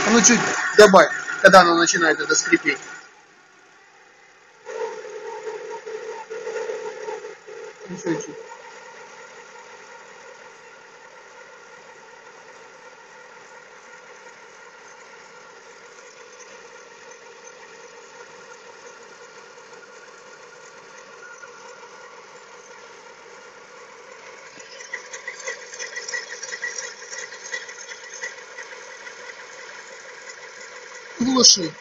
Ну чуть добавь, когда оно начинает это скрипеть. Еще чуть. Глуши.